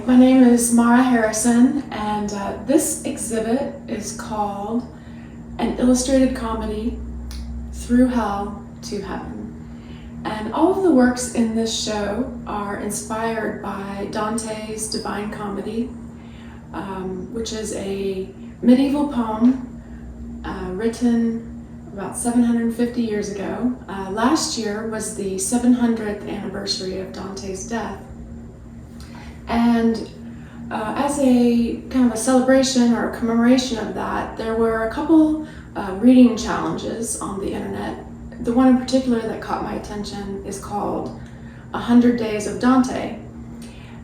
My name is Maura and this exhibit is called An Illustrated Comedy Through Hell to Heaven. And all of the works in this show are inspired by Dante's Divine Comedy, which is a medieval poem written about 750 years ago. Last year was the 700th anniversary of Dante's death. And as a kind of a celebration or a commemoration of that, there were a couple reading challenges on the internet. The one in particular that caught my attention is called 100 Days of Dante.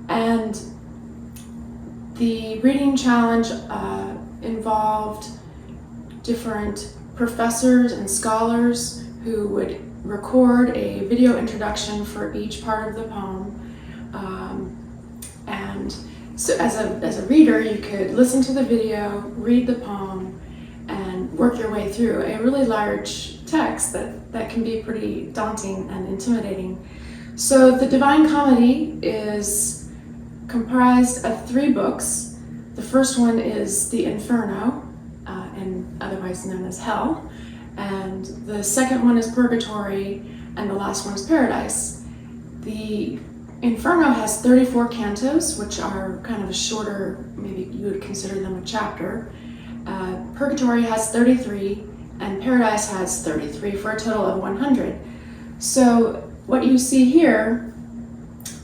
And the reading challenge involved different professors and scholars who would record a video introduction for each part of the poem. And so as a reader, you could listen to the video, read the poem, and work your way through a really large text that can be pretty daunting and intimidating. So the Divine Comedy is comprised of 3 books. The first one is the Inferno, and otherwise known as Hell. And the second one is Purgatory, and the last one is Paradise. The Inferno has 34 cantos, which are kind of a shorter, maybe you would consider them a chapter. Purgatory has 33, and Paradise has 33, for a total of 100. So what you see here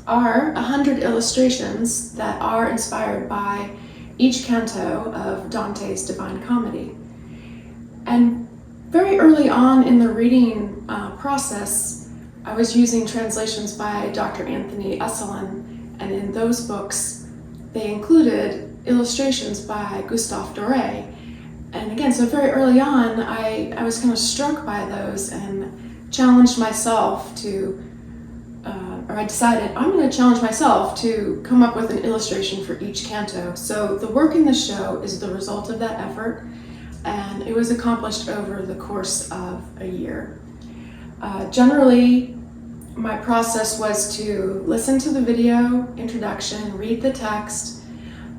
are 100 illustrations that are inspired by each canto of Dante's Divine Comedy. And very early on in the reading process, I was using translations by Dr. Anthony Usselin, and in those books, they included illustrations by Gustave Doré. And again, so very early on, I was kind of struck by those and challenged myself to, or I decided I'm going to challenge myself to come up with an illustration for each canto. So the work in the show is the result of that effort, and it was accomplished over the course of a year. Generally, my process was to listen to the video introduction, read the text,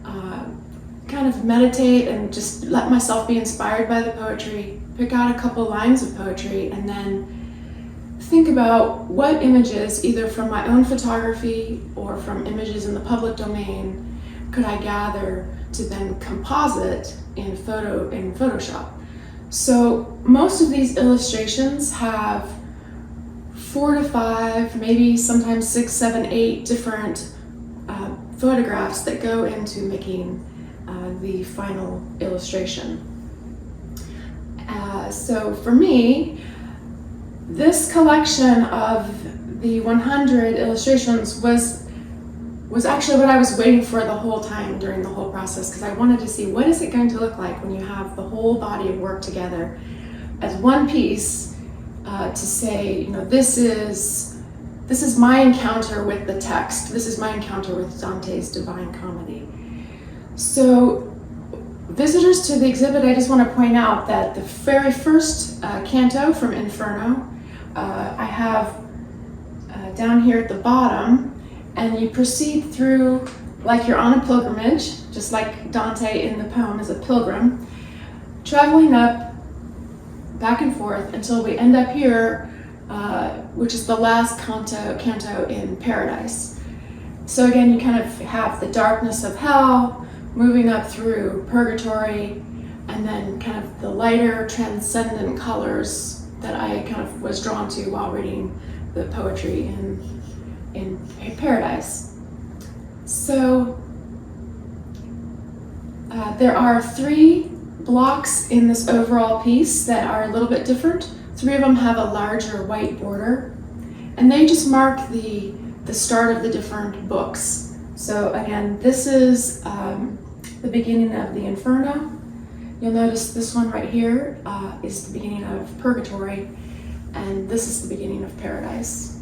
kind of meditate and just let myself be inspired by the poetry, pick out a couple lines of poetry, and then think about what images, either from my own photography or from images in the public domain, could I gather to then composite in Photoshop. So most of these illustrations have 4 to 5, maybe sometimes 6, 7, 8 different photographs that go into making the final illustration. So for me, this collection of the 100 illustrations was actually what I was waiting for the whole time during the whole process, because I wanted to see what is it going to look like when you have the whole body of work together as one piece. To say, you know, this is my encounter with the text. This is my encounter with Dante's Divine Comedy. So, visitors to the exhibit, I just want to point out that the very first canto from Inferno, I have down here at the bottom, and you proceed through like you're on a pilgrimage, just like Dante in the poem is a pilgrim, traveling up back and forth until we end up here, which is the last canto in Paradise. So again, you kind of have the darkness of hell, moving up through Purgatory, and then kind of the lighter transcendent colors that I kind of was drawn to while reading the poetry in Paradise. So there are 3 blocks in this overall piece that are a little bit different. 3 of them have a larger white border, and they just mark the the start of the different books. So again, this is the beginning of the Inferno. You'll notice this one right here is the beginning of Purgatory, and this is the beginning of Paradise.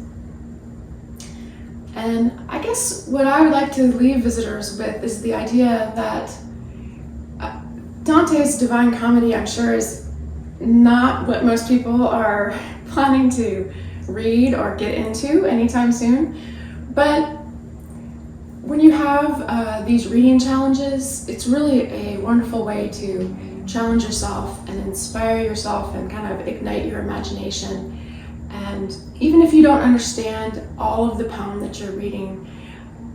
And I guess what I would like to leave visitors with is the idea that Dante's Divine Comedy, I'm sure, is not what most people are planning to read or get into anytime soon. But when you have these reading challenges, it's really a wonderful way to challenge yourself and inspire yourself and kind of ignite your imagination. And even if you don't understand all of the poem that you're reading,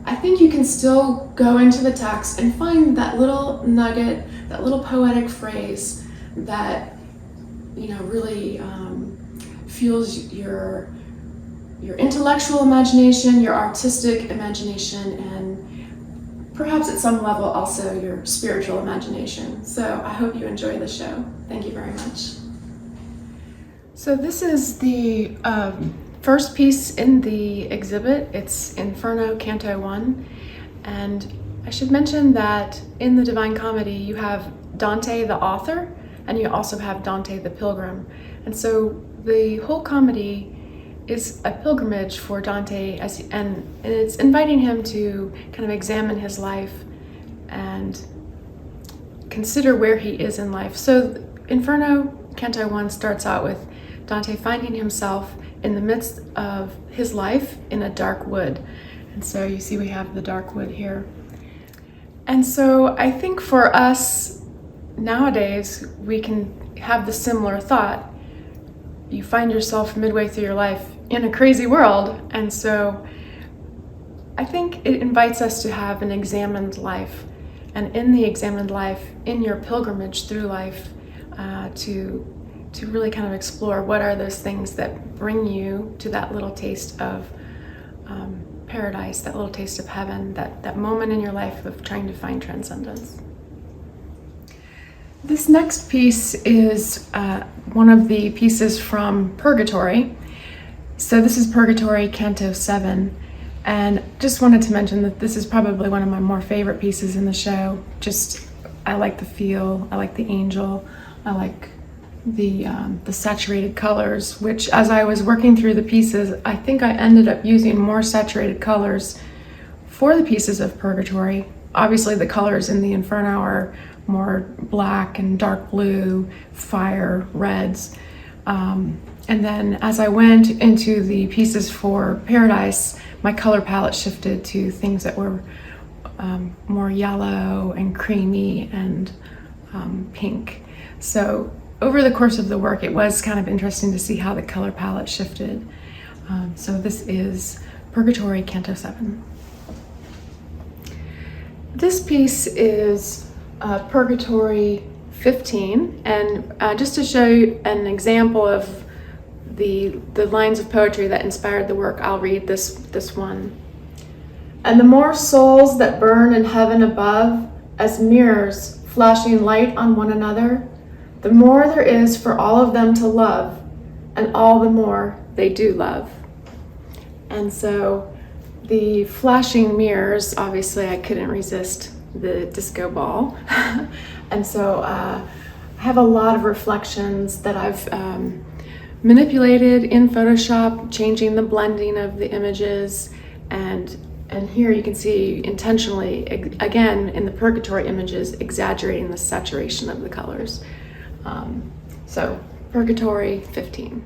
I think you can still go into the text and find that little nugget, that little poetic phrase that, really fuels your intellectual imagination, your artistic imagination, and perhaps at some level also your spiritual imagination. So I hope you enjoy the show. Thank you very much. So this is the first piece in the exhibit. It's Inferno Canto 1. And I should mention that in the Divine Comedy you have Dante the author, and you also have Dante the pilgrim. And so the whole comedy is a pilgrimage for Dante, and it's inviting him to kind of examine his life and consider where he is in life. So Inferno Canto 1 starts out with Dante finding himself in the midst of his life in a dark wood. And so you see we have the dark wood here. And so I think for us nowadays, we can have the similar thought. You find yourself midway through your life in a crazy world, and so I think it invites us to have an examined life, and in the examined life, in your pilgrimage through life, to really kind of explore what are those things that bring you to that little taste of paradise, that little taste of heaven, that moment in your life of trying to find transcendence. This next piece is one of the pieces from Purgatory. So this is Purgatory Canto 7, and just wanted to mention that this is probably one of my more favorite pieces in the show. I like the feel, I like the angel, I like the saturated colors, which as I was working through the pieces, I think I ended up using more saturated colors for the pieces of Purgatory. Obviously the colors in the Inferno are more black and dark blue, fire, reds. And then as I went into the pieces for Paradise, my color palette shifted to things that were more yellow and creamy and pink. So over the course of the work, it was kind of interesting to see how the color palette shifted. So this is Purgatory Canto 7. This piece is Purgatory 15, and just to show you an example of the lines of poetry that inspired the work, I'll read this one. And the more souls that burn in heaven above, as mirrors flashing light on one another, the more there is for all of them to love, and all the more they do love. And so the flashing mirrors, obviously I couldn't resist the disco ball. And so I have a lot of reflections that I've manipulated in Photoshop, changing the blending of the images, and here you can see intentionally, again, in the Purgatory images, exaggerating the saturation of the colors. So Purgatory 15.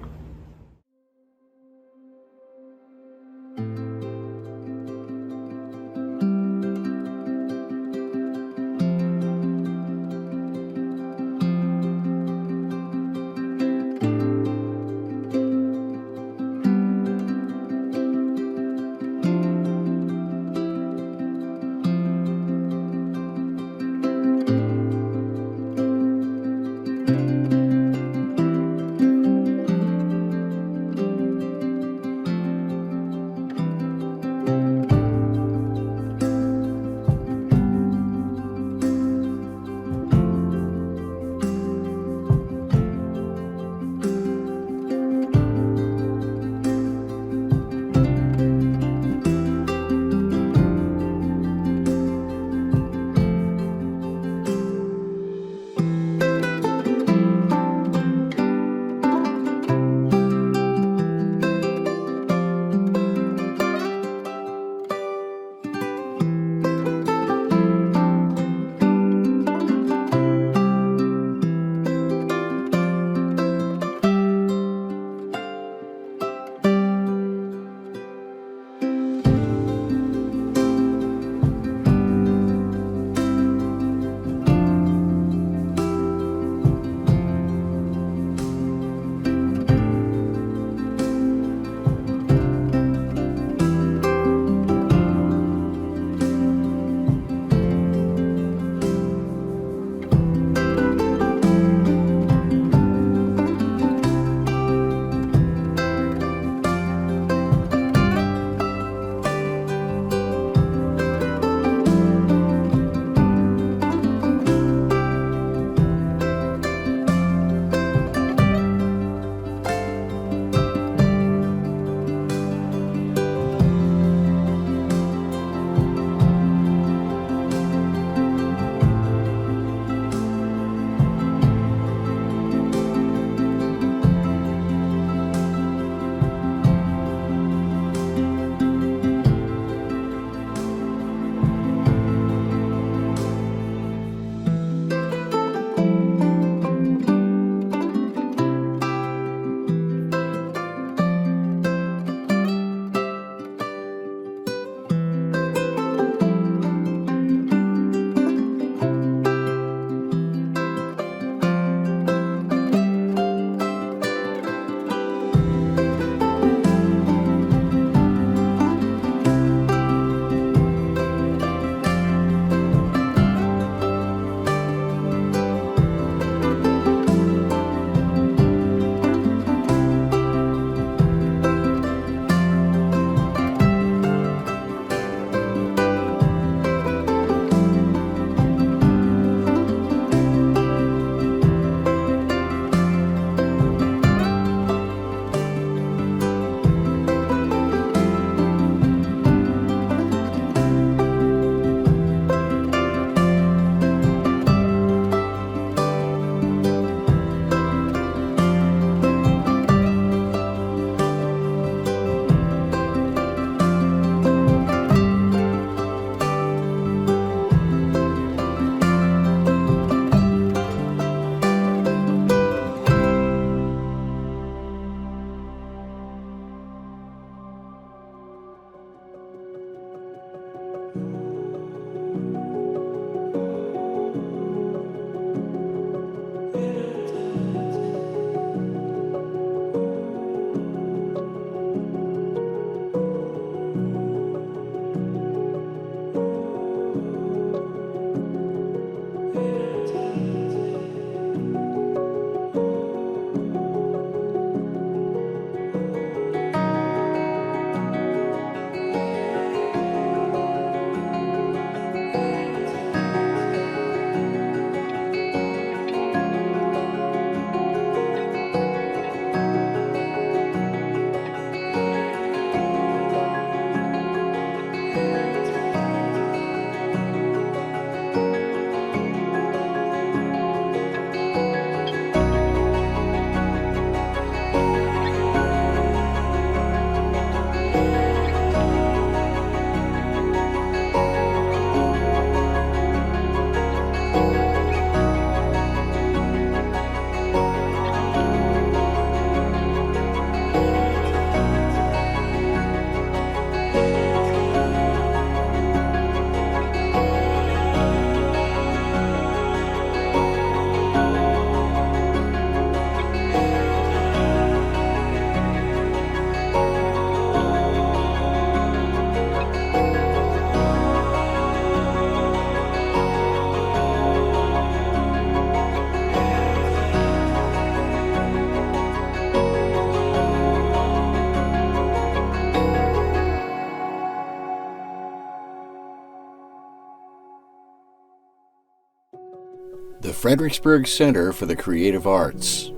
the Fredericksburg Center for the Creative Arts,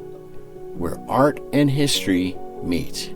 where art and history meet.